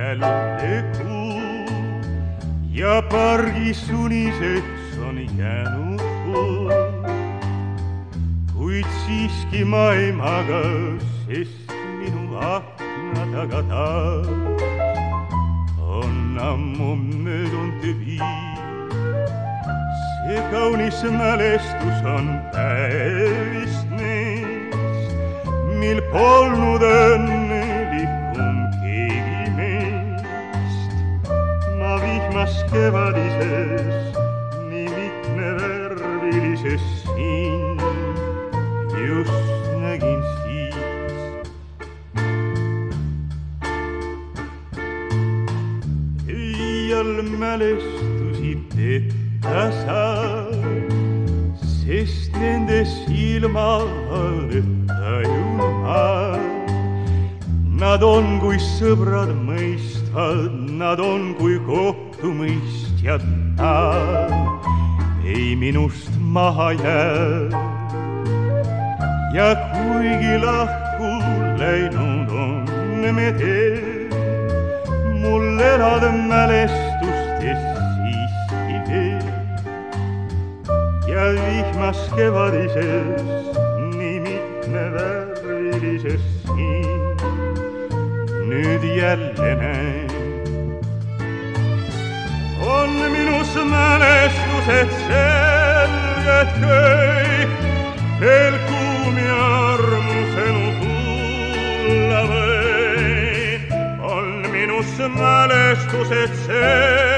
jälle kuu ja pargis uniseks on jäänud kuu. Kuid siiski ma ei maga, sest minu akna taga taas on ammu möödunud viis. See kaunis mälestus on päevist neist, mil polnud õnnelikum keegi meist. Ma vihmas kevadises, nii mitmevärvilises sind just nägin siis. Iial mälestusi petta saab, sest nendes ilma tajun ma. Nad on kui sõbrad mõistvad, nad on kui kohtumõistjad nad, ei minust maha jää. Ja kuigi lahku läinud on me teel, mul elad mälestustes siiski veel. Ja vihmas kevadises, nii mitmevärvilises siin, nüüd jälle näen. On minus mälestused selged kõik, veel kuum ja armusenu tulla võin. On minus mälestused selged